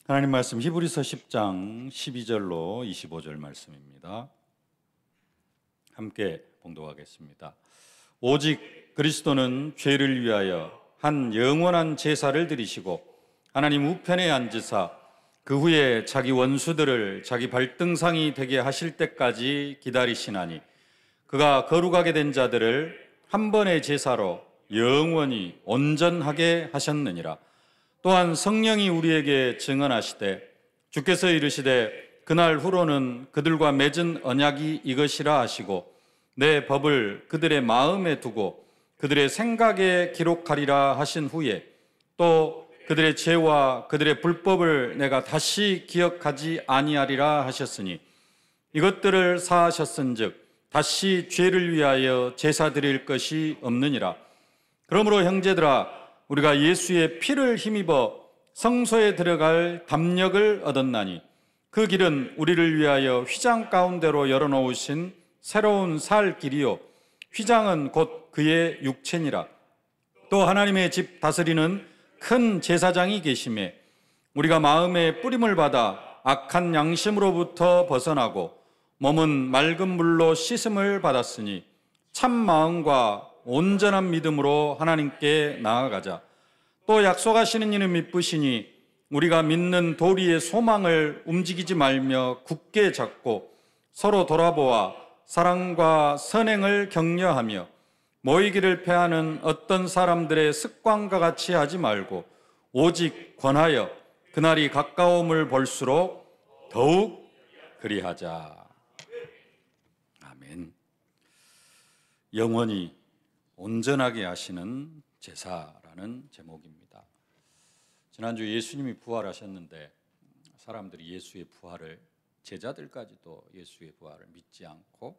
하나님 말씀 히브리서 10장 12절로 25절 말씀입니다. 함께 봉독하겠습니다. 오직 그리스도는 죄를 위하여 한 영원한 제사를 드리시고 하나님 우편에 앉으사 그 후에 자기 원수들을 자기 발등상이 되게 하실 때까지 기다리시나니 그가 거룩하게 된 자들을 한 번의 제사로 영원히 온전하게 하셨느니라. 또한 성령이 우리에게 증언하시되 주께서 이르시되 그날 후로는 그들과 맺은 언약이 이것이라 하시고 내 법을 그들의 마음에 두고 그들의 생각에 기록하리라 하신 후에 또 그들의 죄와 그들의 불법을 내가 다시 기억하지 아니하리라 하셨으니 이것들을 사하셨은즉 다시 죄를 위하여 제사 드릴 것이 없느니라. 그러므로 형제들아 우리가 예수의 피를 힘입어 성소에 들어갈 담력을 얻었나니 그 길은 우리를 위하여 휘장 가운데로 열어놓으신 새로운 살 길이요 휘장은 곧 그의 육체니라. 또 하나님의 집 다스리는 큰 제사장이 계심에 우리가 마음의 뿌림을 받아 악한 양심으로부터 벗어나고 몸은 맑은 물로 씻음을 받았으니 참 마음과 온전한 믿음으로 하나님께 나아가자. 또 약속하시는 이는 미쁘시니 우리가 믿는 도리의 소망을 움직이지 말며 굳게 잡고 서로 돌아보아 사랑과 선행을 격려하며 모이기를 패하는 어떤 사람들의 습관과 같이 하지 말고 오직 권하여 그날이 가까움을 볼수록 더욱 그리하자. 아멘. 영원히 온전하게 하시는 제사라는 제목입니다. 지난주 예수님이 부활하셨는데 사람들이 예수의 부활을, 제자들까지도 예수의 부활을 믿지 않고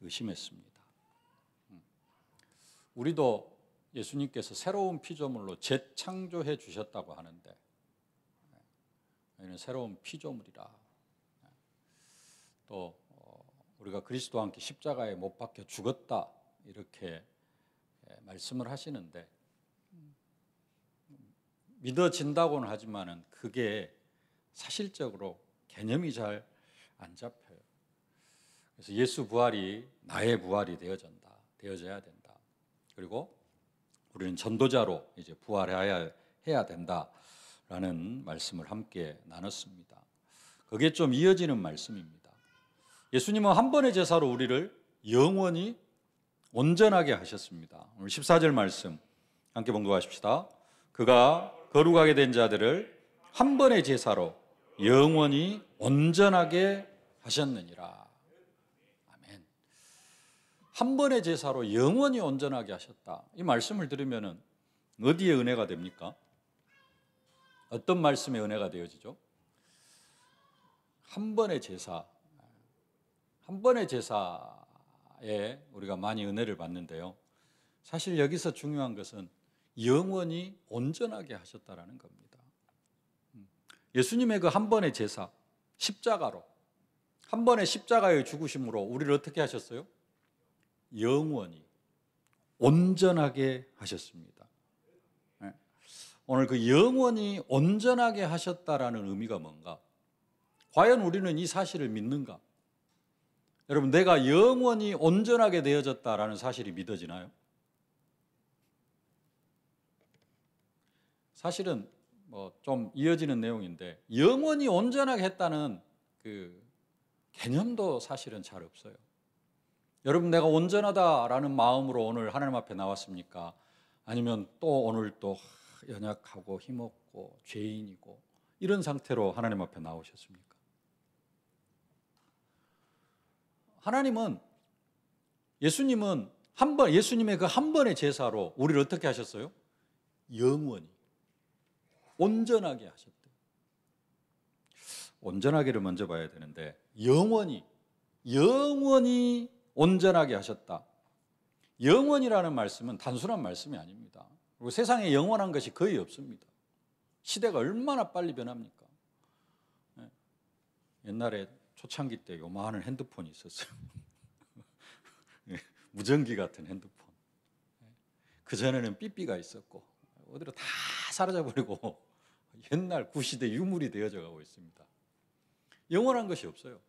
의심했습니다. 우리도 예수님께서 새로운 피조물로 재창조해 주셨다고 하는데 저희는 새로운 피조물이라. 또 우리가 그리스도와 함께 십자가에 못 박혀 죽었다 이렇게 말씀을 하시는데 믿어진다고는 하지만은 그게 사실적으로 개념이 잘 안 잡혀요. 그래서 예수 부활이 나의 부활이 되어져야 된다. 그리고 우리는 전도자로 이제 부활해야 된다라는 말씀을 함께 나눴습니다. 그게 좀 이어지는 말씀입니다. 예수님은 한 번의 제사로 우리를 영원히 온전하게 하셨습니다. 오늘 14절 말씀 함께 봉독하십시다. 그가 거룩하게 된 자들을 한 번의 제사로 영원히 온전하게 하셨느니라. 아멘. 한 번의 제사로 영원히 온전하게 하셨다. 이 말씀을 들으면 어디에 은혜가 됩니까? 어떤 말씀에 은혜가 되어지죠? 한 번의 제사. 한 번의 제사에 우리가 많이 은혜를 받는데요. 사실 여기서 중요한 것은 영원히 온전하게 하셨다라는 겁니다. 예수님의 그 한 번의 제사, 십자가로, 한 번의 십자가의 죽으심으로 우리를 어떻게 하셨어요? 영원히 온전하게 하셨습니다. 오늘 그 영원히 온전하게 하셨다라는 의미가 뭔가? 과연 우리는 이 사실을 믿는가? 여러분, 내가 영원히 온전하게 되어졌다라는 사실이 믿어지나요? 사실은 좀 이어지는 내용인데 영원히 온전하게 했다는 그 개념도 사실은 잘 없어요. 여러분, 내가 온전하다라는 마음으로 오늘 하나님 앞에 나왔습니까? 아니면 또 오늘 또 연약하고 힘없고 죄인이고 이런 상태로 하나님 앞에 나오셨습니까? 예수님은 예수님의 그 한 번의 제사로 우리를 어떻게 하셨어요? 영원히 온전하게 하셨대요. 온전하게를 먼저 봐야 되는데 영원히 온전하게 하셨다. 영원이라는 말씀은 단순한 말씀이 아닙니다. 그리고 세상에 영원한 것이 거의 없습니다. 시대가 얼마나 빨리 변합니까? 옛날에 초창기 때 요만한 핸드폰이 있었어요. 무전기 같은 핸드폰. 그전에는 삐삐가 있었고 어디로 다 사라져버리고 옛날 구시대 유물이 되어져 가고 있습니다. 영원한 것이 없어요.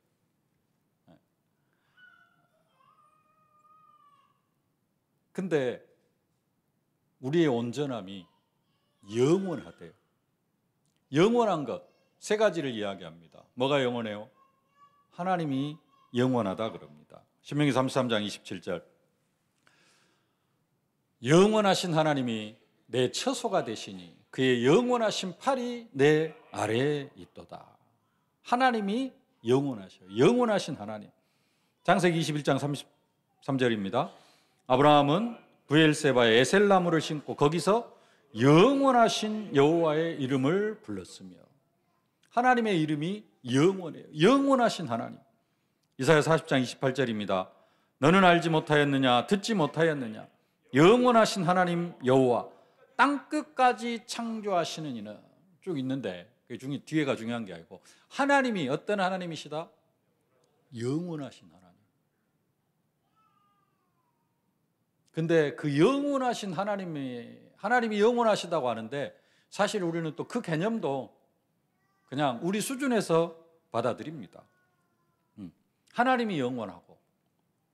근데 우리의 온전함이 영원하대요. 영원한 것 세 가지를 이야기합니다. 뭐가 영원해요? 하나님이 영원하다 그럽니다. 신명기 33장 27절. 영원하신 하나님이 내 처소가 되시니 그의 영원하신 팔이 내 아래에 있도다. 하나님이 영원하셔요. 영원하신 하나님. 창세기 21장 33절입니다. 아브라함은 브엘세바에 에셀나무를 심고 거기서 영원하신 여호와의 이름을 불렀으며, 하나님의 이름이 영원해요. 영원하신 하나님. 이사야 40장 28절입니다. 너는 알지 못하였느냐 듣지 못하였느냐 영원하신 하나님 여호와 땅끝까지 창조하시는 이는, 쭉 있는데 그 중에 뒤에가 중요한 게 아니고 하나님이 어떤 하나님이시다? 영원하신 하나님. 근데 그 영원하신 하나님이 영원하시다고 하는데 사실 우리는 또 그 개념도 그냥 우리 수준에서 받아들입니다. 하나님이 영원하고,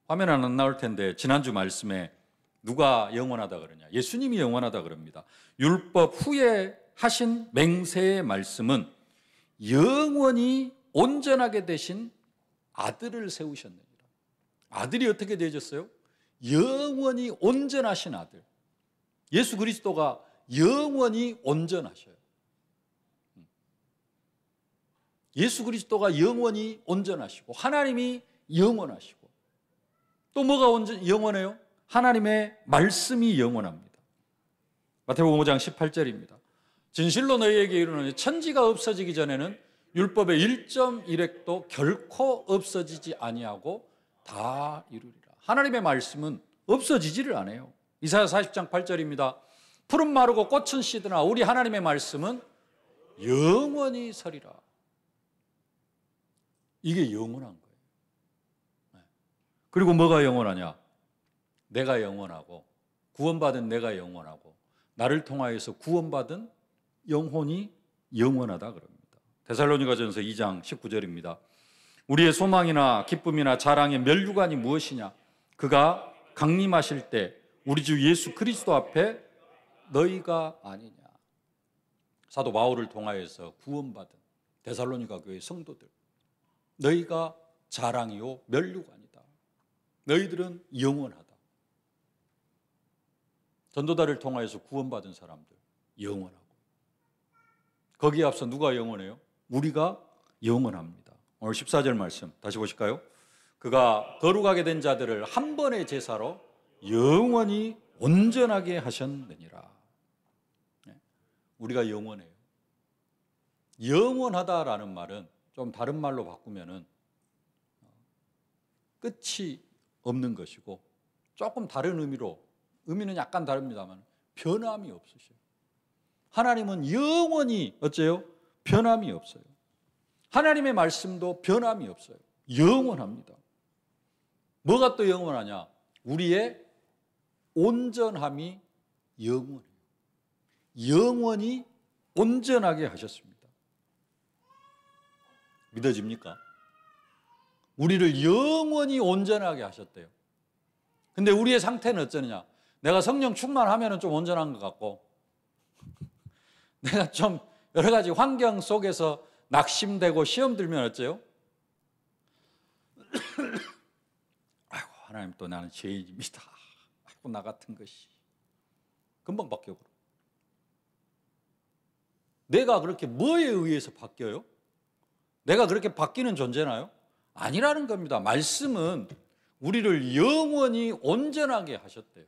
화면에 안 나올 텐데 지난주 말씀에 누가 영원하다 그러냐? 예수님이 영원하다 그럽니다. 율법 후에 하신 맹세의 말씀은 영원히 온전하게 되신 아들을 세우셨느니라. 아들이 어떻게 되어졌어요? 영원히 온전하신 아들. 예수 그리스도가 영원히 온전하셔요. 예수 그리스도가 영원히 온전하시고 하나님이 영원하시고, 또 뭐가 영원해요? 하나님의 말씀이 영원합니다. 마태복음 5장 18절입니다. 진실로 너희에게 이르노니 천지가 없어지기 전에는 율법의 1.1획도 결코 없어지지 아니하고 다 이루리라. 하나님의 말씀은 없어지지를 않아요. 이사야 40장 8절입니다. 푸른 마르고 꽃은 시드나 우리 하나님의 말씀은 영원히 서리라. 이게 영원한 거예요. 그리고 뭐가 영원하냐? 내가 영원하고 구원받은 내가 영원하고 나를 통하여서 구원받은 영혼이 영원하다 그럽니다. 데살로니가전서 2장 19절입니다. 우리의 소망이나 기쁨이나 자랑의 면류관이 무엇이냐? 그가 강림하실 때 우리 주 예수 그리스도 앞에 너희가 아니냐. 사도 바울을 통하여서 구원받은 데살로니가 교회 성도들, 너희가 자랑이요 면류관이다. 너희들은 영원하다. 전도자를 통하여서 구원받은 사람들 영원하고, 거기에 앞서 누가 영원해요? 우리가 영원합니다. 오늘 14절 말씀 다시 보실까요? 그가 거룩하게 된 자들을 한 번의 제사로 영원히 온전하게 하셨느니라. 우리가 영원해요. 영원하다라는 말은 좀 다른 말로 바꾸면은 끝이 없는 것이고, 조금 다른 의미는 약간 다릅니다만 변함이 없으셔요. 하나님은 영원히 어째요? 변함이 없어요. 하나님의 말씀도 변함이 없어요. 영원합니다. 뭐가 또 영원하냐? 우리의 온전함이 영원해요. 영원히 온전하게 하셨습니다. 믿어집니까? 우리를 영원히 온전하게 하셨대요. 근데 우리의 상태는 어쩌느냐? 내가 성령 충만하면 좀 온전한 것 같고, 내가 좀 여러 가지 환경 속에서 낙심되고 시험 들면 어째요? 아이고, 하나님 또 나는 죄인입니다. 아이고, 나 같은 것이. 금방 바뀌어버려. 내가 그렇게 뭐에 의해서 바뀌어요? 내가 그렇게 바뀌는 존재나요? 아니라는 겁니다. 말씀은 우리를 영원히 온전하게 하셨대요.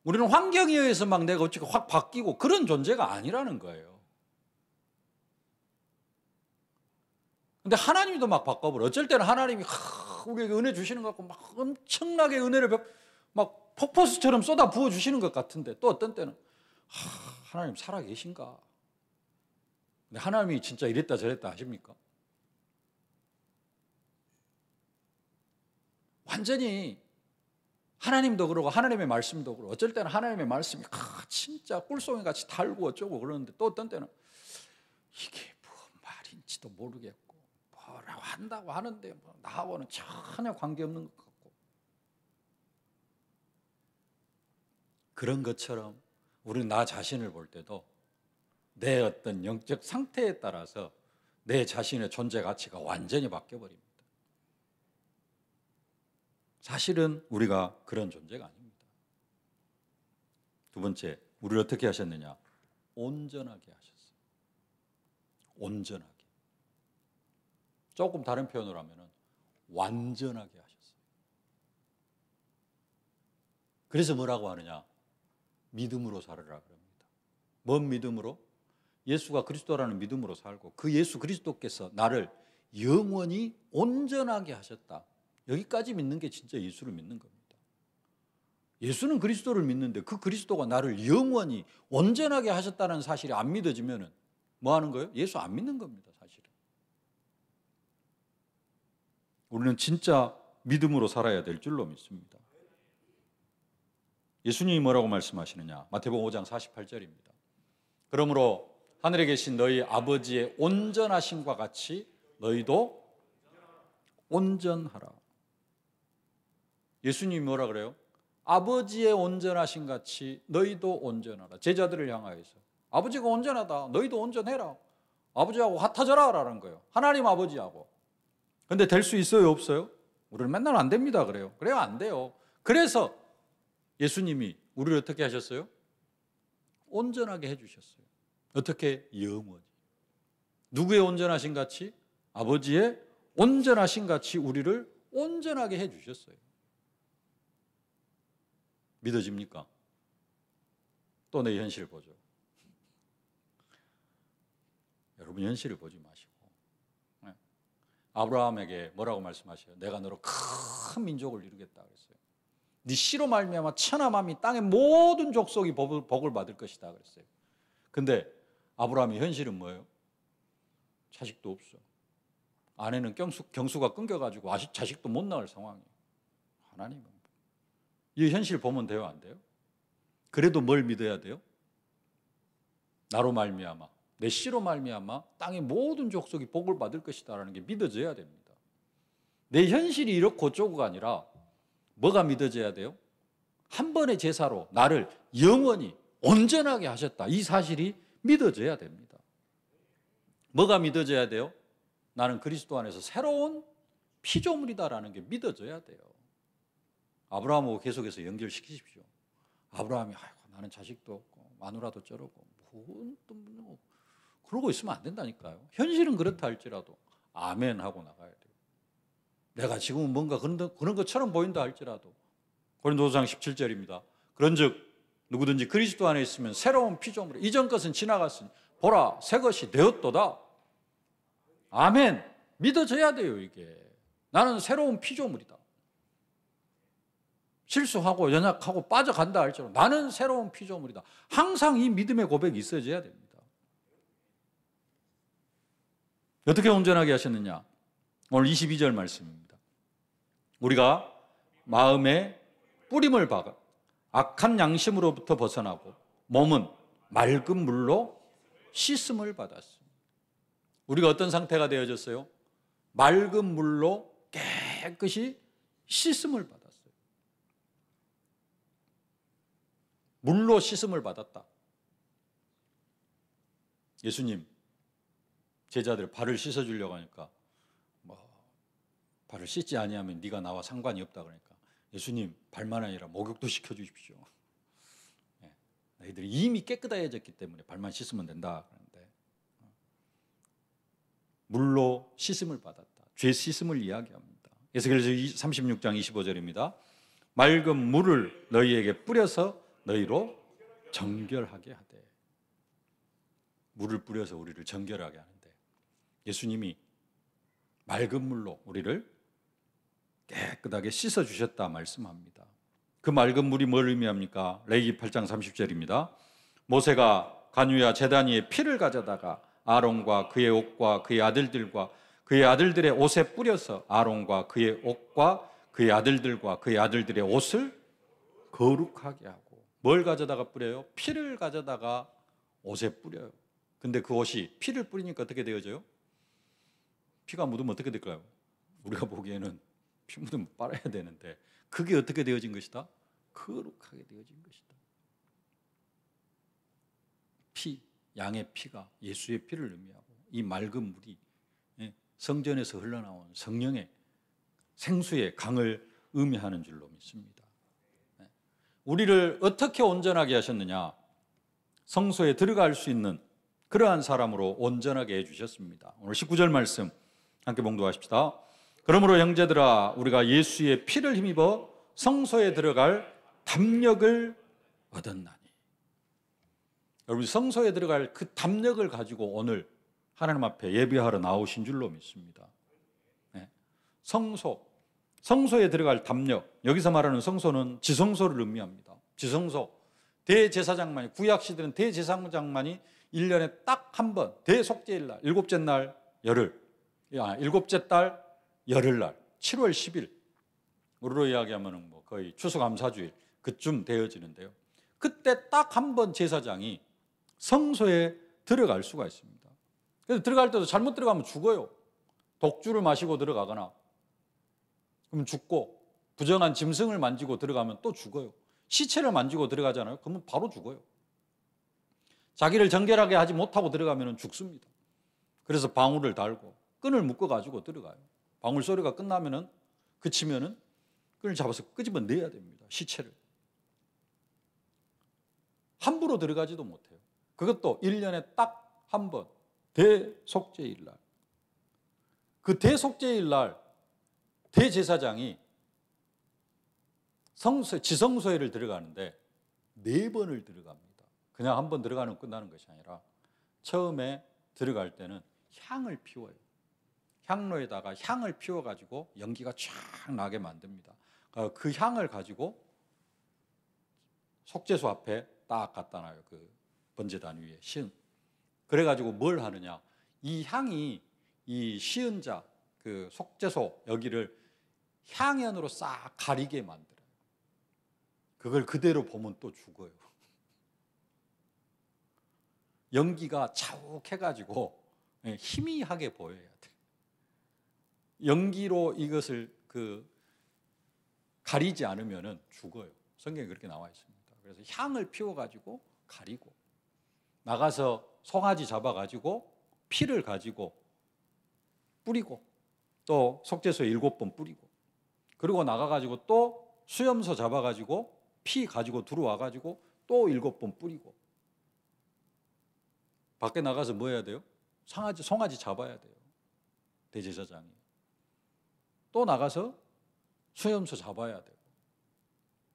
우리는 환경에 의해서 막 내가 어떻게 확 바뀌고 그런 존재가 아니라는 거예요. 근데 하나님도 막 바꿔버려. 어쩔 때는 하나님이 우리에게 은혜 주시는 것 같고 막 엄청나게 은혜를 막 폭포수처럼 쏟아 부어 주시는 것 같은데, 또 어떤 때는 하나님 살아 계신가? 근데 하나님이 진짜 이랬다 저랬다 하십니까? 완전히 하나님도 그러고 하나님의 말씀도 그러고 어쩔 때는 하나님의 말씀이 진짜 꿀송이같이 달고 어쩌고 그러는데 또 어떤 때는 이게 뭔 말인지도 모르겠고 뭐라고 한다고 하는데 뭐 나하고는 전혀 관계없는 것 같고 그런 것처럼 우리는 나 자신을 볼 때도 내 어떤 영적 상태에 따라서 내 자신의 존재 가치가 완전히 바뀌어버립니다. 사실은 우리가 그런 존재가 아닙니다. 두 번째, 우리를 어떻게 하셨느냐? 온전하게 하셨어요. 온전하게. 조금 다른 표현으로 하면 완전하게 하셨어요. 그래서 뭐라고 하느냐? 믿음으로 살으라 그럽니다. 뭔 믿음으로? 예수가 그리스도라는 믿음으로 살고 그 예수 그리스도께서 나를 영원히 온전하게 하셨다. 여기까지 믿는 게 진짜 예수를 믿는 겁니다. 예수는 그리스도를 믿는데 그 그리스도가 나를 영원히 온전하게 하셨다는 사실이 안 믿어지면 뭐 하는 거예요? 예수 안 믿는 겁니다, 사실은. 우리는 진짜 믿음으로 살아야 될 줄로 믿습니다. 예수님이 뭐라고 말씀하시느냐? 마태복음 5장 48절입니다. 그러므로 하늘에 계신 너희 아버지의 온전하심과 같이 너희도 온전하라. 예수님이 뭐라 그래요? 아버지의 온전하심 같이 너희도 온전하라. 제자들을 향하여서 아버지가 온전하다. 너희도 온전해라. 아버지하고 같아져라 라는 거예요. 하나님 아버지하고. 근데 될 수 있어요? 없어요? 우리는 맨날 안 됩니다. 그래요. 그래요? 안 돼요. 그래서 예수님이 우리를 어떻게 하셨어요? 온전하게 해주셨어요. 어떻게? 영원히. 누구의 온전하신 같이? 아버지의 온전하신 같이 우리를 온전하게 해주셨어요. 믿어집니까? 또 내 현실을 보죠. 여러분 현실을 보지 마시고 아브라함에게 뭐라고 말씀하셔요? 내가 너로 큰 민족을 이루겠다 그랬어요. 네 씨로 말미암아 천하만민이 땅의 모든 족속이 복을 받을 것이다 그랬어요. 근데 아브라함의 현실은 뭐예요? 자식도 없어. 아내는 경수가 끊겨가지고 자식도 못 낳을 상황이에요. 하나님은 이 현실 보면 돼요, 안 돼요? 그래도 뭘 믿어야 돼요? 나로 말미암아, 내 씨로 말미암아 땅의 모든 족속이 복을 받을 것이다라는 게 믿어져야 됩니다. 내 현실이 이렇고 저고가 아니라 뭐가 믿어져야 돼요? 한 번의 제사로 나를 영원히 온전하게 하셨다. 이 사실이 믿어져야 됩니다. 뭐가 믿어져야 돼요? 나는 그리스도 안에서 새로운 피조물이다라는 게 믿어져야 돼요. 아브라함하고 계속해서 연결시키십시오. 아브라함이 나는 자식도 없고 마누라도 저러고 뭐 그러고 있으면 안 된다니까요. 현실은 그렇다 할지라도 아멘 하고 나가야 돼요. 내가 지금은 뭔가 그런 것처럼 보인다 할지라도 고린도후서 17절입니다. 그런즉 누구든지 그리스도 안에 있으면 새로운 피조물이 이전 것은 지나갔으니 보라 새 것이 되었도다. 아멘. 믿어져야 돼요. 이게 나는 새로운 피조물이다. 실수하고 연약하고 빠져간다 할지라도 나는 새로운 피조물이다. 항상 이 믿음의 고백이 있어져야 됩니다. 어떻게 온전하게 하셨느냐? 오늘 22절 말씀입니다. 우리가 마음에 뿌림을 박아 악한 양심으로부터 벗어나고 몸은 맑은 물로 씻음을 받았습니다. 우리가 어떤 상태가 되어졌어요? 맑은 물로 깨끗이 씻음을 받았어요. 물로 씻음을 받았다. 예수님 제자들 발을 씻어주려고 하니까 발을 씻지 아니하면 네가 나와 상관이 없다 그러니까 예수님 발만 아니라 목욕도 시켜주십시오. 너희들이 이미 깨끗해졌기 때문에 발만 씻으면 된다 그러는데 물로 씻음을 받았다. 죄 씻음을 이야기합니다. 에스겔서 36장 25절입니다. 맑은 물을 너희에게 뿌려서 너희로 정결하게 하되. 물을 뿌려서 우리를 정결하게 하는데 예수님이 맑은 물로 우리를 깨끗하게 씻어주셨다 말씀합니다. 그 맑은 물이 뭘 의미합니까? 레위기 8장 30절입니다. 모세가 간유와 제단 위에 피를 가져다가 아론과 그의 옷과 그의 아들들과 그의 아들들의 옷에 뿌려서 아론과 그의 옷과 그의 아들들과 그의 아들들의 옷을 거룩하게 하고, 뭘 가져다가 뿌려요? 피를 가져다가 옷에 뿌려요. 근데 그 옷이 피를 뿌리니까 어떻게 되어져요? 피가 묻으면 어떻게 될까요? 우리가 보기에는 피 묻으면 빨아야 되는데 그게 어떻게 되어진 것이다? 거룩하게 되어진 것이다. 피, 양의 피가 예수의 피를 의미하고, 이 맑은 물이 성전에서 흘러나온 성령의 생수의 강을 의미하는 줄로 믿습니다. 우리를 어떻게 온전하게 하셨느냐? 성소에 들어갈 수 있는 그러한 사람으로 온전하게 해주셨습니다. 오늘 19절 말씀 함께 봉독하십시다. 그러므로 형제들아, 우리가 예수의 피를 힘입어 성소에 들어갈 담력을 얻었나니. 여러분, 성소에 들어갈 그 담력을 가지고 오늘 하나님 앞에 예배하러 나오신 줄로 믿습니다. 성소에 들어갈 담력, 여기서 말하는 성소는 지성소를 의미합니다. 지성소, 대제사장만이, 구약시대는 대제사장만이 1년에 딱 한 번, 대속죄일 날, 일곱째 날 열흘, 일곱째 달 열흘날, 7월 10일, 우리로 이야기하면 뭐 거의 추수감사주일 그쯤 되어지는데요. 그때 딱 한 번 제사장이 성소에 들어갈 수가 있습니다. 그래서 들어갈 때도 잘못 들어가면 죽어요. 독주를 마시고 들어가거나 그럼 죽고, 부정한 짐승을 만지고 들어가면 또 죽어요. 시체를 만지고 들어가잖아요. 그러면 바로 죽어요. 자기를 정결하게 하지 못하고 들어가면 죽습니다. 그래서 방울을 달고 끈을 묶어가지고 들어가요. 방울 소리가 끝나면은, 그치면은 끈을 잡아서 끄집어내야 됩니다. 시체를. 함부로 들어가지도 못해요. 그것도 1년에 딱 한 번, 대속죄일 날. 그 대속죄일 날 대제사장이 지성소에를 들어가는데 4번을 들어갑니다. 그냥 한 번 들어가면 끝나는 것이 아니라 처음에 들어갈 때는 향을 피워요. 향로에다가 향을 피워가지고 연기가 쫙 나게 만듭니다. 그 향을 가지고 속죄소 앞에 딱 갖다 놔요. 그 번제단 위에 시은. 그래가지고 뭘 하느냐? 이 향이 이 시은자, 그 속죄소 여기를 향연으로 싹 가리게 만들어요. 그걸 그대로 보면 또 죽어요. 연기가 자욱해가지고 희미하게 보여야 돼. 연기로 이것을 가리지 않으면 죽어요. 성경에 그렇게 나와 있습니다. 그래서 향을 피워가지고 가리고, 나가서 송아지 잡아가지고 피를 가지고 뿌리고, 또 속죄소에 7번 뿌리고, 그리고 나가가지고 또 수염소 잡아가지고 피 가지고 들어와가지고 또 7번 뿌리고, 밖에 나가서 뭐 해야 돼요? 송아지 잡아야 돼요. 대제사장이. 또 나가서 수염소 잡아야 되고,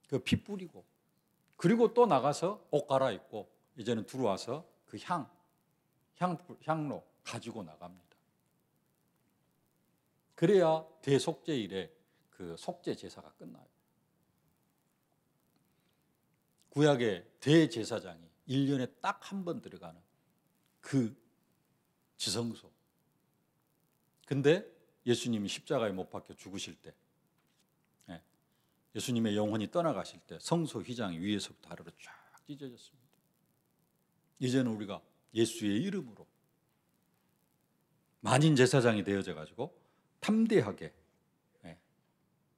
그 피 뿌리고, 그리고 또 나가서 옷 갈아입고, 이제는 들어와서 그 향로 가지고 나갑니다. 그래야 대속죄일에 그 속죄 제사가 끝나요. 구약의 대제사장이 1년에 딱 한 번 들어가는 그 지성소. 근데 예수님이 십자가에 못 박혀 죽으실 때, 예수님의 영혼이 떠나가실 때 성소 휘장이 위에서부터 아래로 쫙 찢어졌습니다. 이제는 우리가 예수의 이름으로 만인 제사장이 되어져 가지고 담대하게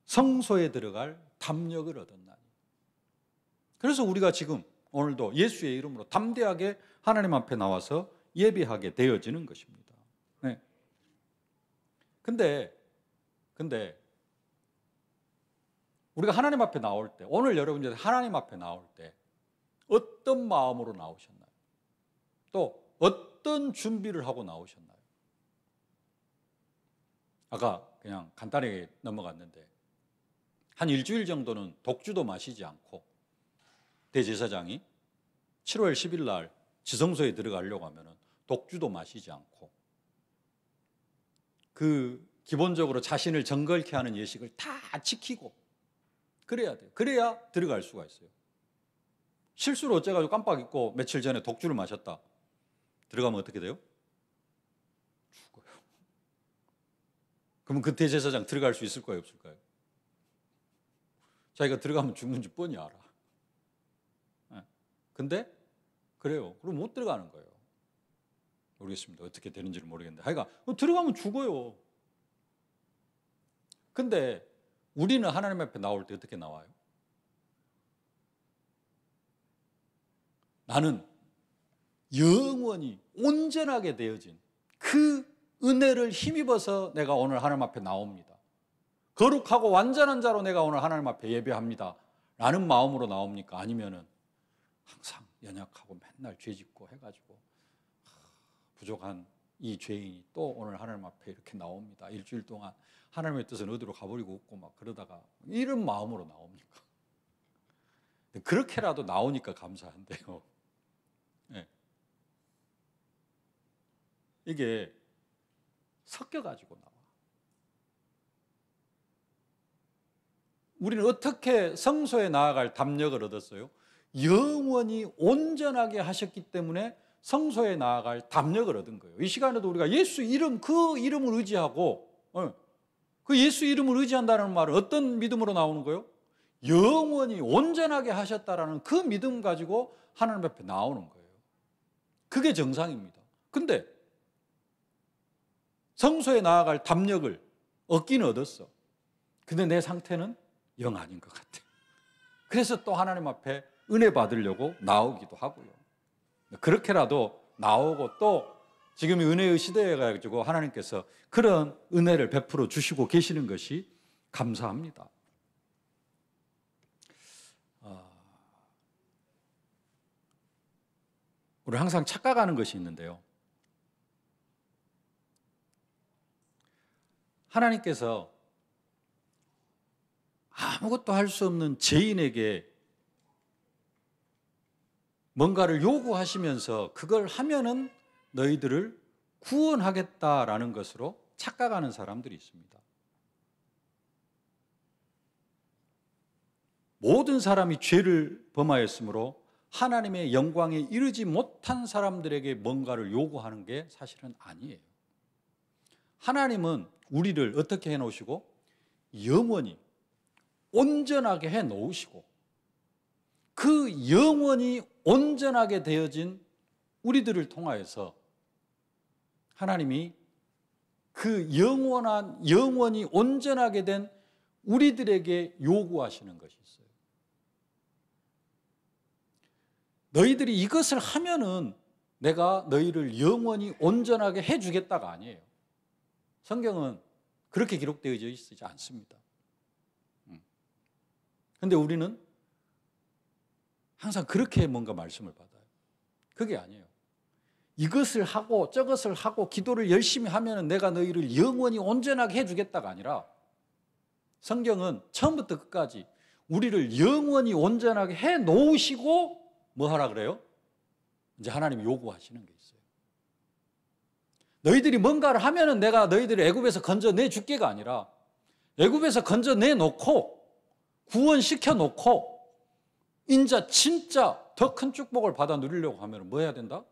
성소에 들어갈 담력을 얻었나니. 그래서 우리가 지금 오늘도 예수의 이름으로 담대하게 하나님 앞에 나와서 예배하게 되어지는 것입니다. 근데 우리가 하나님 앞에 나올 때, 오늘 여러분들이 하나님 앞에 나올 때 어떤 마음으로 나오셨나요? 또 어떤 준비를 하고 나오셨나요? 아까 그냥 간단하게 넘어갔는데 한 일주일 정도는 독주도 마시지 않고, 대제사장이 7월 10일 날 지성소에 들어가려고 하면 독주도 마시지 않고, 그 기본적으로 자신을 정결케 하는 예식을 다 지키고 그래야 돼요. 그래야 들어갈 수가 있어요. 실수로 어째가지고 깜빡 잊고 며칠 전에 독주를 마셨다. 들어가면 어떻게 돼요? 죽어요. 그러면 그 대제사장 들어갈 수 있을 거예요, 없을까요? 자기가 들어가면 죽는지 뻔히 알아. 근데 그래요. 그럼 못 들어가는 거예요. 모르겠습니다. 어떻게 되는지를 모르겠는데 하여간 들어가면 죽어요. 근데 우리는 하나님 앞에 나올 때 어떻게 나와요? 나는 영원히 온전하게 되어진 그 은혜를 힘입어서 내가 오늘 하나님 앞에 나옵니다. 거룩하고 완전한 자로 내가 오늘 하나님 앞에 예배합니다 라는 마음으로 나옵니까? 아니면은 항상 연약하고 맨날 죄짓고 해가지고 부족한 이 죄인이 또 오늘 하나님 앞에 이렇게 나옵니다. 일주일 동안 하나님의 뜻은 어디로 가버리고 없고 막 그러다가 이런 마음으로 나옵니까? 그렇게라도 나오니까 감사한데요. 네. 이게 섞여가지고 나와. 우리는 어떻게 성소에 나아갈 담력을 얻었어요? 영원히 온전하게 하셨기 때문에 성소에 나아갈 담력을 얻은 거예요. 이 시간에도 우리가 예수 이름, 그 이름을 의지하고, 그 예수 이름을 의지한다는 말은 어떤 믿음으로 나오는 거예요? 영원히 온전하게 하셨다라는 그 믿음 가지고 하나님 앞에 나오는 거예요. 그게 정상입니다. 근데 성소에 나아갈 담력을 얻기는 얻었어. 근데 내 상태는 영 아닌 것 같아. 그래서 또 하나님 앞에 은혜 받으려고 나오기도 하고요. 그렇게라도 나오고 또 지금 은혜의 시대에 가지고 하나님께서 그런 은혜를 베풀어 주시고 계시는 것이 감사합니다. 우리 항상 착각하는 것이 있는데요. 하나님께서 아무것도 할 수 없는 죄인에게 뭔가를 요구하시면서 그걸 하면은 너희들을 구원하겠다라는 것으로 착각하는 사람들이 있습니다. 모든 사람이 죄를 범하였으므로 하나님의 영광에 이르지 못한 사람들에게 뭔가를 요구하는 게 사실은 아니에요. 하나님은 우리를 어떻게 해놓으시고 영원히 온전하게 해놓으시고 그 영원히 온전하게 되어진 우리들을 통하여서 하나님이 그 영원히 온전하게 된 우리들에게 요구하시는 것이 있어요. 너희들이 이것을 하면은 내가 너희를 영원히 온전하게 해주겠다가 아니에요. 성경은 그렇게 기록되어 있지 않습니다. 그런데 우리는 항상 그렇게 뭔가 말씀을 받아요. 그게 아니에요. 이것을 하고 저것을 하고 기도를 열심히 하면 내가 너희를 영원히 온전하게 해주겠다가 아니라 성경은 처음부터 끝까지 우리를 영원히 온전하게 해놓으시고 뭐 하라 그래요? 이제 하나님이 요구하시는 게 있어요. 너희들이 뭔가를 하면은 내가 너희들을 애굽에서 건져내 줄게가 아니라 애굽에서 건져내 놓고 구원시켜 놓고 인자 진짜 더 큰 축복을 받아 누리려고 하면 뭐 해야 된다?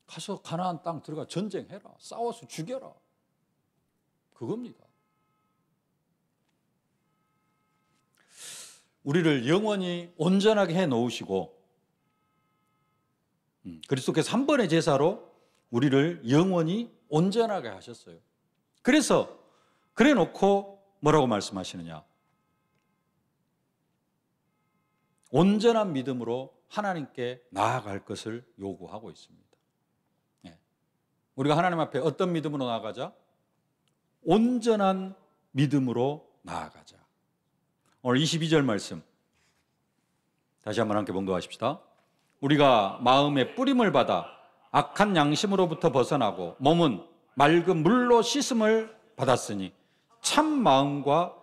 가서 가나안 땅 들어가 전쟁해라. 싸워서 죽여라. 그겁니다. 우리를 영원히 온전하게 해놓으시고 그리스도께서 한 번의 제사로 우리를 영원히 온전하게 하셨어요. 그래서 그래 놓고 뭐라고 말씀하시느냐? 온전한 믿음으로 하나님께 나아갈 것을 요구하고 있습니다. 우리가 하나님 앞에 어떤 믿음으로 나아가자? 온전한 믿음으로 나아가자. 오늘 22절 말씀 다시 한번 함께 봉독하십시다. 우리가 마음의 뿌림을 받아 악한 양심으로부터 벗어나고 몸은 맑은 물로 씻음을 받았으니 참 마음과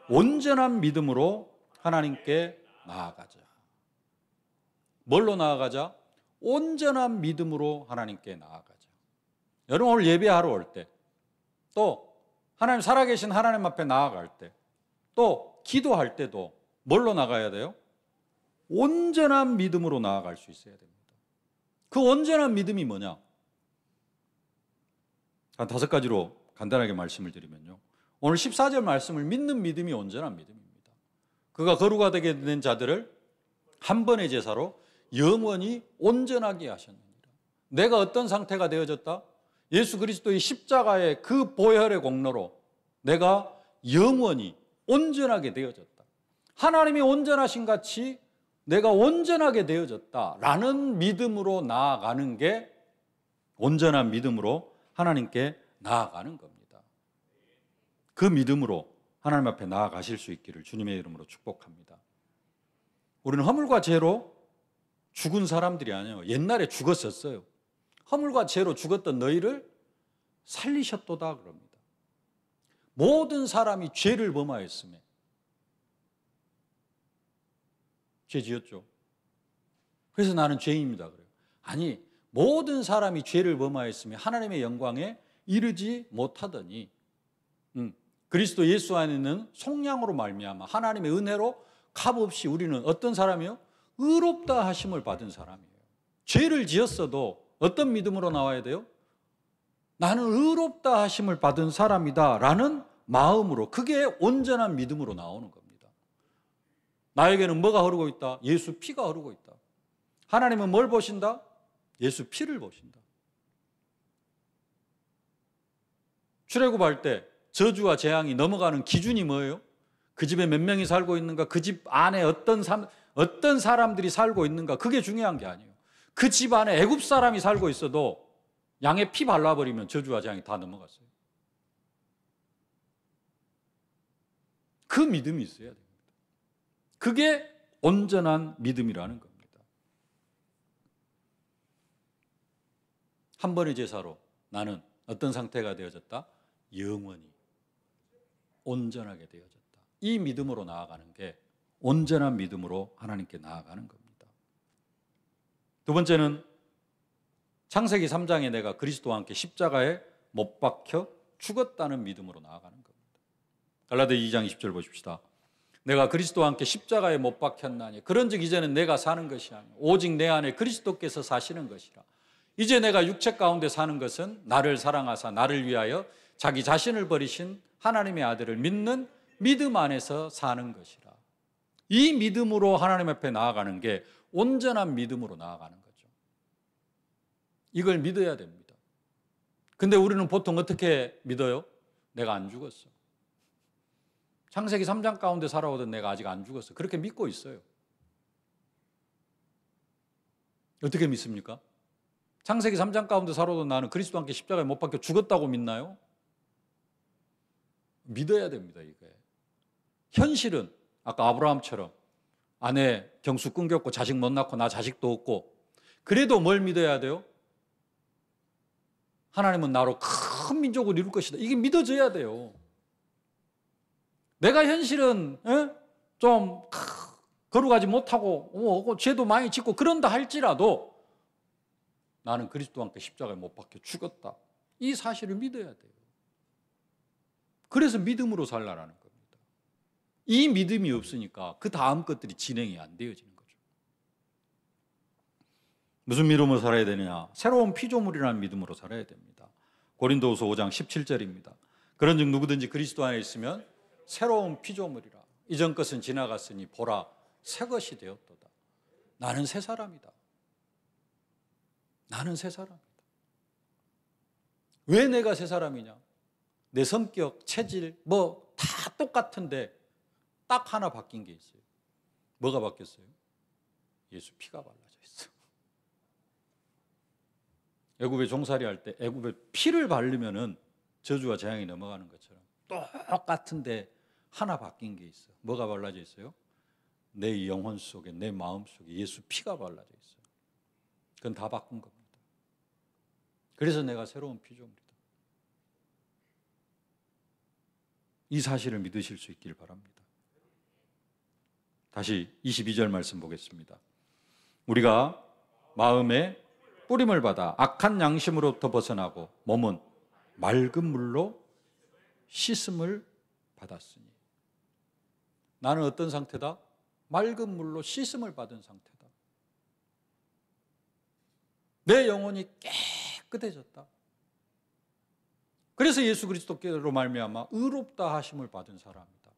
온전한 믿음으로 하나님께 나아가자. 뭘로 나아가자? 온전한 믿음으로 하나님께 나아가자. 여러분 오늘 예배하러 올 때, 또 하나님 살아계신 하나님 앞에 나아갈 때, 또 기도할 때도 뭘로 나가야 돼요? 온전한 믿음으로 나아갈 수 있어야 됩니다. 그 온전한 믿음이 뭐냐? 한 5가지로 간단하게 말씀을 드리면요. 오늘 14절 말씀을 믿는 믿음이 온전한 믿음입니다. 그가 거룩하게 된 자들을 한 번의 제사로 영원히 온전하게 하셨느니라. 내가 어떤 상태가 되어졌다? 예수 그리스도의 십자가의 그 보혈의 공로로 내가 영원히 온전하게 되어졌다. 하나님이 온전하신 같이 내가 온전하게 되어졌다라는 믿음으로 나아가는 게 온전한 믿음으로 하나님께 나아가는 겁니다. 그 믿음으로 하나님 앞에 나아가실 수 있기를 주님의 이름으로 축복합니다. 우리는 허물과 죄로 죽은 사람들이 아니에요. 옛날에 죽었었어요. 허물과 죄로 죽었던 너희를 살리셨도다 그럽니다. 모든 사람이 죄를 범하였음에 죄 지었죠. 그래서 나는 죄인입니다 그래요. 아니, 모든 사람이 죄를 범하였으며 하나님의 영광에 이르지 못하더니 그리스도 예수 안에 있는 속량으로 말미암아 하나님의 은혜로 값없이 우리는 어떤 사람이요? 의롭다 하심을 받은 사람이에요. 죄를 지었어도 어떤 믿음으로 나와야 돼요? 나는 의롭다 하심을 받은 사람이다 라는 마음으로, 그게 온전한 믿음으로 나오는 겁니다. 나에게는 뭐가 흐르고 있다? 예수 피가 흐르고 있다. 하나님은 뭘 보신다? 예수 피를 보신다. 출애굽할 때 저주와 재앙이 넘어가는 기준이 뭐예요? 그 집에 몇 명이 살고 있는가, 그 집 안에 어떤 사람들이 살고 있는가, 그게 중요한 게 아니에요. 그 집 안에 애굽 사람이 살고 있어도 양의 피 발라버리면 저주와 재앙이 다 넘어갔어요. 그 믿음이 있어야 됩니다. 그게 온전한 믿음이라는 겁니다. 한 번의 제사로 나는 어떤 상태가 되어졌다? 영원히 온전하게 되어졌다. 이 믿음으로 나아가는 게 온전한 믿음으로 하나님께 나아가는 겁니다. 두 번째는 창세기 3장에 내가 그리스도와 함께 십자가에 못 박혀 죽었다는 믿음으로 나아가는 겁니다. 갈라디아 2장 20절 보십시다. 내가 그리스도와 함께 십자가에 못 박혔나니 그런즉 이제는 내가 사는 것이 아니요 오직 내 안에 그리스도께서 사시는 것이라. 이제 내가 육체 가운데 사는 것은 나를 사랑하사 나를 위하여 자기 자신을 버리신 하나님의 아들을 믿는 믿음 안에서 사는 것이라. 이 믿음으로 하나님 앞에 나아가는 게 온전한 믿음으로 나아가는 거죠. 이걸 믿어야 됩니다. 근데 우리는 보통 어떻게 믿어요? 내가 안 죽었어. 창세기 3장 가운데 살아오던 내가 아직 안 죽었어. 그렇게 믿고 있어요. 어떻게 믿습니까? 창세기 3장 가운데 살아오던 나는 그리스도와 함께 십자가에 못 박혀 죽었다고 믿나요? 믿어야 됩니다. 이게 현실은 아까 아브라함처럼 아내 경수 끊겼고 자식 못 낳고 나 자식도 없고, 그래도 뭘 믿어야 돼요? 하나님은 나로 큰 민족을 이룰 것이다. 이게 믿어져야 돼요. 내가 현실은 좀 거룩하지 못하고 죄도 많이 짓고 그런다 할지라도 나는 그리스도와 함께 십자가에 못 박혀 죽었다. 이 사실을 믿어야 돼요. 그래서 믿음으로 살라라는 겁니다. 이 믿음이 없으니까 그 다음 것들이 진행이 안 되어지는 거죠. 무슨 믿음으로 살아야 되느냐? 새로운 피조물이라는 믿음으로 살아야 됩니다. 고린도후서 5장 17절입니다. 그런즉 누구든지 그리스도 안에 있으면 새로운 피조물이라. 이전 것은 지나갔으니 보라 새 것이 되었도다. 나는 새 사람이다. 나는 새 사람이다. 왜 내가 새 사람이냐? 내 성격, 체질 뭐 다 똑같은데 딱 하나 바뀐 게 있어요. 뭐가 바뀌었어요? 예수 피가 발라져 있어. 애굽에 종살이 할 때 애굽에 피를 바르면은 저주와 재앙이 넘어가는 것처럼 똑같은데 하나 바뀐 게 있어. 뭐가 발라져 있어요? 내 영혼 속에, 내 마음 속에 예수 피가 발라져 있어요. 그건 다 바꾼 겁니다. 그래서 내가 새로운 피조물이다. 이 사실을 믿으실 수 있길 바랍니다. 다시 22절 말씀 보겠습니다. 우리가 마음에 뿌림을 받아 악한 양심으로부터 벗어나고 몸은 맑은 물로 씻음을 받았으니. 나는 어떤 상태다? 맑은 물로 씻음을 받은 상태다. 내 영혼이 깨끗해졌다. 그래서 예수 그리스도께로 말미암아 의롭다 하심을 받은 사람이다.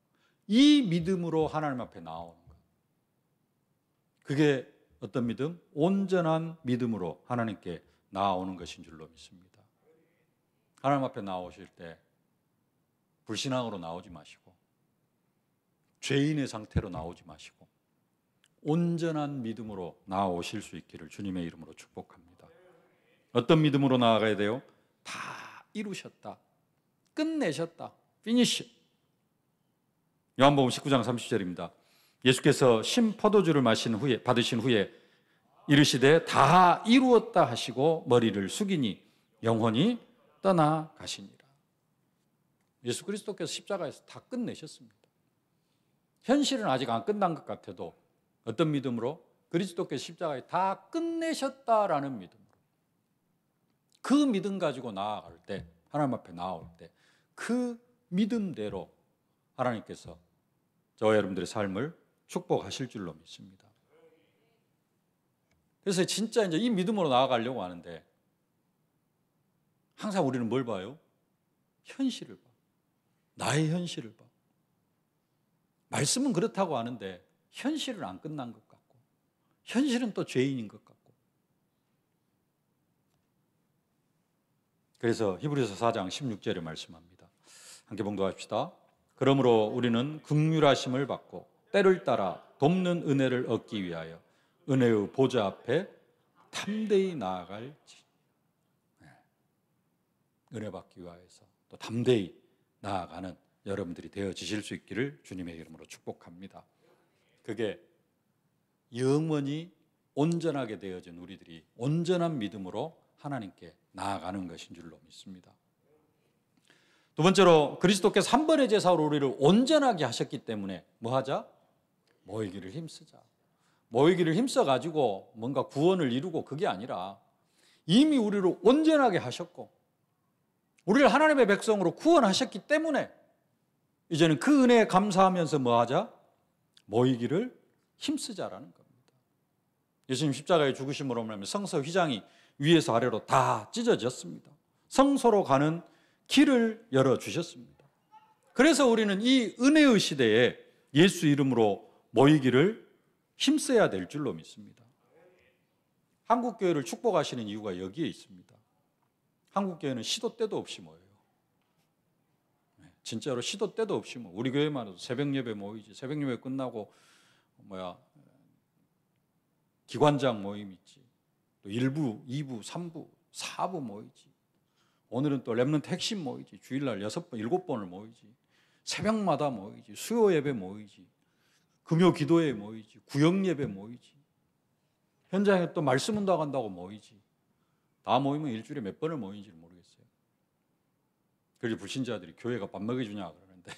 이 믿음으로 하나님 앞에 나오는 것. 그게 어떤 믿음? 온전한 믿음으로 하나님께 나아오는 것인 줄로 믿습니다. 하나님 앞에 나오실 때 불신앙으로 나오지 마시고 죄인의 상태로 나오지 마시고 온전한 믿음으로 나아오실 수 있기를 주님의 이름으로 축복합니다. 어떤 믿음으로 나아가야 돼요? 다 이루셨다. 끝내셨다. 피니시. 요한복음 19장 30절입니다. 예수께서 신 포도주를 받으신 후에 이르시되 다 이루었다 하시고 머리를 숙이니 영혼이 떠나가시니라. 예수 그리스도께서 십자가에서 다 끝내셨습니다. 현실은 아직 안 끝난 것 같아도 어떤 믿음으로? 그리스도께서 십자가에 다 끝내셨다라는 믿음으로. 그 믿음 가지고 나아갈 때, 하나님 앞에 나아올 때 그 믿음대로 하나님께서 저와 여러분들의 삶을 축복하실 줄로 믿습니다. 그래서 진짜 이제 이 믿음으로 나아가려고 하는데 항상 우리는 뭘 봐요? 현실을 봐. 나의 현실을 봐. 말씀은 그렇다고 하는데 현실은 안 끝난 것 같고 현실은 또 죄인인 것 같고. 그래서 히브리서 4장 16절에 말씀합니다. 함께 봉독합시다. 그러므로 우리는 긍휼하심을 받고 때를 따라 돕는 은혜를 얻기 위하여 은혜의 보좌 앞에 담대히 나아갈지. 은혜 받기 위하여서 또 담대히 나아가는 여러분들이 되어지실 수 있기를 주님의 이름으로 축복합니다. 그게 영원히 온전하게 되어진 우리들이 온전한 믿음으로 하나님께 나아가는 것인 줄로 믿습니다. 두 번째로 그리스도께서 한 번의 제사로 우리를 온전하게 하셨기 때문에 뭐 하자? 모이기를 힘쓰자. 모이기를 힘써가지고 뭔가 구원을 이루고 그게 아니라 이미 우리를 온전하게 하셨고 우리를 하나님의 백성으로 구원하셨기 때문에 이제는 그 은혜에 감사하면서 뭐 하자? 모이기를 힘쓰자라는 겁니다. 예수님 십자가의 죽으심으로 말하면 성서 휘장이 위에서 아래로 다 찢어졌습니다. 성소로 가는 길을 열어주셨습니다. 그래서 우리는 이 은혜의 시대에 예수 이름으로 모이기를 힘써야 될 줄로 믿습니다. 한국교회를 축복하시는 이유가 여기에 있습니다. 한국교회는 시도 때도 없이 모여요. 진짜로 시도 때도 없이 모여. 우리 교회만 해도 새벽 예배 모이지. 새벽 예배 끝나고 기관장 모임 있지. 또 1부, 2부, 3부, 4부 모이지. 오늘은 또 렘넌트 핵심 모이지. 주일날 6번, 7번을 모이지. 새벽마다 모이지. 수요 예배 모이지. 금요 기도회 모이지. 구역 예배 모이지. 현장에 또 말씀 운동한다고 모이지. 다 모이면 일주일에 몇 번을 모이는지 모르겠어요. 그래서 불신자들이 교회가 밥 먹여주냐 그러는데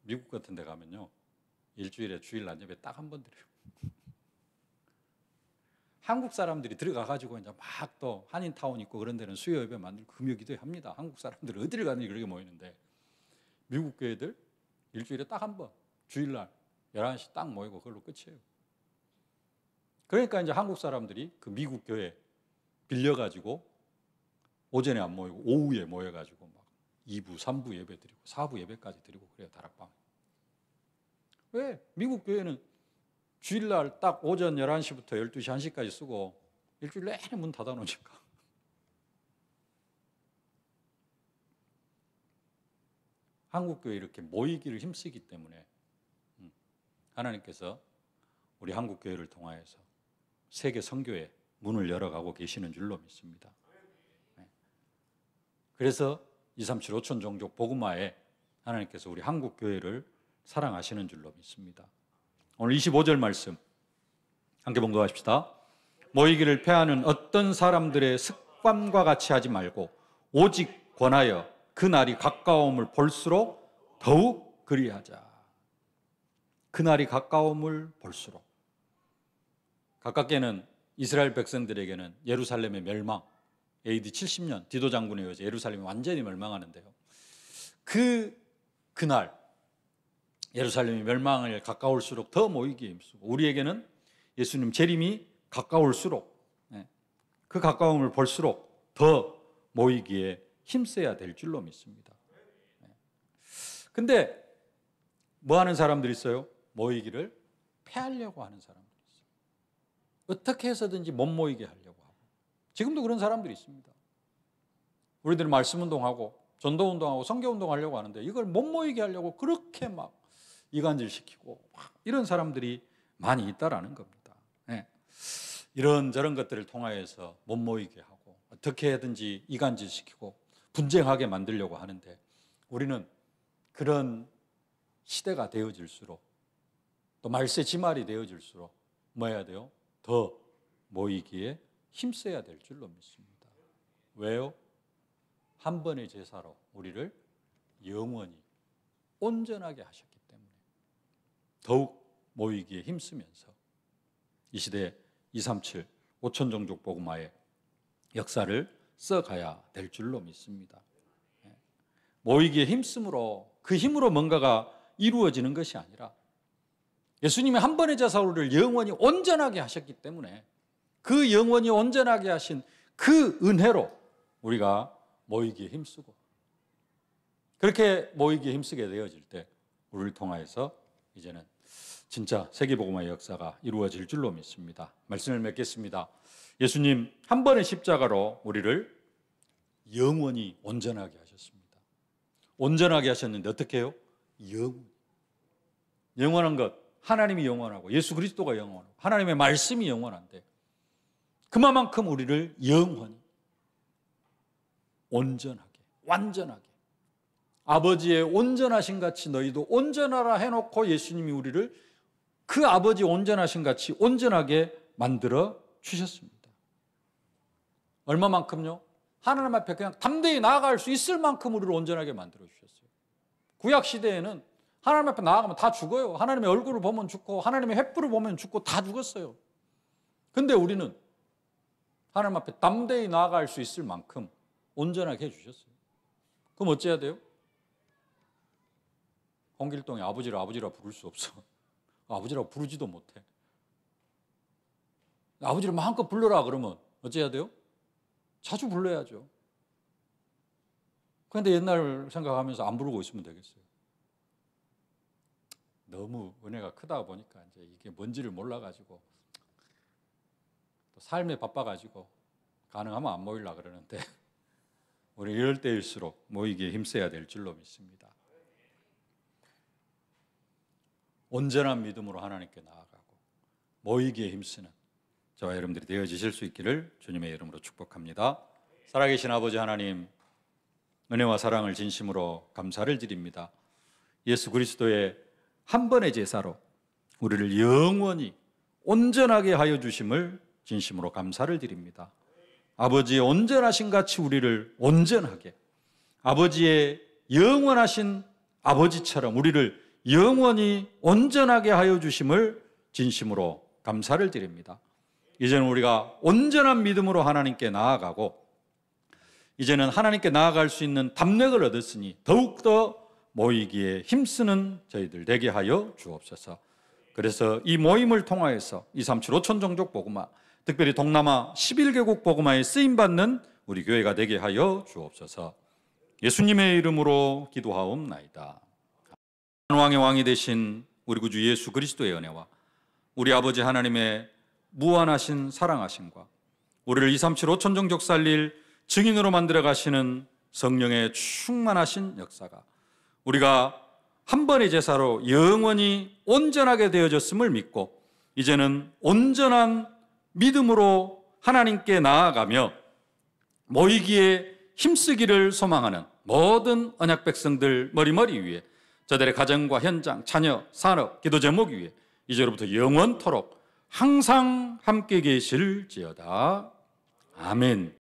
미국 같은 데 가면요. 일주일에 주일 낮 예배 딱 한 번 드려요. 한국 사람들이 들어가가지고 이제 막 또 한인타운 있고 그런 데는 수요 예배 만들고 금요 기도회 합니다. 한국 사람들은 어디를 가든지 그렇게 모이는데 미국 교회들 일주일에 딱 한 번 주일날 11시 딱 모이고 그걸로 끝이에요. 그러니까 이제 한국 사람들이 그 미국 교회 빌려가지고 오전에 안 모이고 오후에 모여가지고 막 2부, 3부 예배 드리고 4부 예배까지 드리고 그래요. 다락방. 왜? 미국 교회는 주일날 딱 오전 11시부터 12시 1시까지 쓰고 일주일 내내 문 닫아놓으니까. 한국교회 이렇게 모이기를 힘쓰기 때문에 하나님께서 우리 한국교회를 통하여서 세계 선교에 문을 열어가고 계시는 줄로 믿습니다. 그래서 237 5천 종족 복음화에 하나님께서 우리 한국교회를 사랑하시는 줄로 믿습니다. 오늘 25절 말씀 함께 봉독합시다. 모이기를 패하는 어떤 사람들의 습관과 같이 하지 말고 오직 권하여 그 날이 가까움을 볼수록 더욱 그리하자. 그 날이 가까움을 볼수록. 가깝게는 이스라엘 백성들에게는 예루살렘의 멸망, AD 70년 디도 장군에 의해서 예루살렘이 완전히 멸망하는데요. 그날 예루살렘이 멸망을 가까울수록 더 모이기에 힘쓰고 우리에게는 예수님 재림이 가까울수록 그 가까움을 볼수록 더 모이기에 힘써야 될 줄로 믿습니다. 근데 뭐 하는 사람들이 있어요? 모이기를 해하려고 하는 사람들이 있어요. 어떻게 해서든지 못 모이게 하려고 하고. 지금도 그런 사람들이 있습니다. 우리들이 말씀운동하고 전도운동하고 성교운동하려고 하는데 이걸 못 모이게 하려고 그렇게 막 이간질시키고 이런 사람들이 많이 있다라는 겁니다. 네. 이런저런 것들을 통하여서 못 모이게 하고 어떻게 해든지 이간질시키고 분쟁하게 만들려고 하는데 우리는 그런 시대가 되어질수록 또 말세지말이 되어질수록 뭐 해야 돼요? 더 모이기에 힘써야 될 줄로 믿습니다. 왜요? 한 번의 제사로 우리를 영원히 온전하게 하셨기 때문에 더욱 모이기에 힘쓰면서 이 시대에 237 5천종족 복음화의 역사를 써가야 될 줄로 믿습니다. 모이기에 힘쓰므로 그 힘으로 뭔가가 이루어지는 것이 아니라 예수님이 한 번의 제사로 우리를 영원히 온전하게 하셨기 때문에 그 영원히 온전하게 하신 그 은혜로 우리가 모이기에 힘쓰고 그렇게 모이기에 힘쓰게 되어질 때 우리를 통하여서 이제는 진짜 세계복음화의 역사가 이루어질 줄로 믿습니다. 말씀을 맺겠습니다. 예수님 한 번의 십자가로 우리를 영원히 온전하게 하셨습니다. 온전하게 하셨는데 어떻게 해요? 영원한 것, 하나님이 영원하고 예수 그리스도가 영원하고 하나님의 말씀이 영원한데 그만큼 우리를 영원히 온전하게, 완전하게 아버지의 온전하신 같이 너희도 온전하라 해놓고 예수님이 우리를 그 아버지 온전하신 같이 온전하게 만들어 주셨습니다. 얼마만큼요? 하나님 앞에 그냥 담대히 나아갈 수 있을 만큼 우리를 온전하게 만들어 주셨어요. 구약 시대에는 하나님 앞에 나아가면 다 죽어요. 하나님의 얼굴을 보면 죽고 하나님의 횃불을 보면 죽고 다 죽었어요. 근데 우리는 하나님 앞에 담대히 나아갈 수 있을 만큼 온전하게 해주셨어요. 그럼 어찌해야 돼요? 홍길동이 아버지라 부를 수 없어. 아버지라고 부르지도 못해. 아버지를 마음껏 불러라 그러면 어찌해야 돼요? 자주 불러야죠. 그런데 옛날 생각하면서 안 부르고 있으면 되겠어요. 너무 은혜가 크다 보니까 이제 이게 뭔지를 몰라가지고 또 삶에 바빠가지고 가능하면 안 모이려고 그러는데 우리 이럴 때일수록 모이기에 힘써야 될 줄로 믿습니다. 온전한 믿음으로 하나님께 나아가고 모이기에 힘쓰는 저와 여러분들이 되어지실 수 있기를 주님의 이름으로 축복합니다. 살아계신 아버지 하나님, 은혜와 사랑을 진심으로 감사를 드립니다. 예수 그리스도의 한 번의 제사로 우리를 영원히 온전하게 하여 주심을 진심으로 감사를 드립니다. 아버지의 온전하신 같이 우리를 온전하게, 아버지의 영원하신 아버지처럼 우리를 영원히 온전하게 하여 주심을 진심으로 감사를 드립니다. 이제는 우리가 온전한 믿음으로 하나님께 나아가고 이제는 하나님께 나아갈 수 있는 담력을 얻었으니 더욱더 모이기에 힘쓰는 저희들 되게 하여 주옵소서. 그래서 이 모임을 통하여서 237 5천종족 복음화, 특별히 동남아 11개국 복음화에 쓰임받는 우리 교회가 되게 하여 주옵소서. 예수님의 이름으로 기도하옵나이다. 왕의 왕이 되신 우리 구주 예수 그리스도의 은혜와 우리 아버지 하나님의 무한하신 사랑하심과 우리를 237 5천종족 살릴 증인으로 만들어 가시는 성령의 충만하신 역사가 우리가 한 번의 제사로 영원히 온전하게 되어졌음을 믿고 이제는 온전한 믿음으로 하나님께 나아가며 모이기에 힘쓰기를 소망하는 모든 언약 백성들 머리머리 위에 저들의 가정과 현장, 자녀, 산업, 기도 제목 위에 이제로부터 영원토록 항상 함께 계실지어다. 아멘.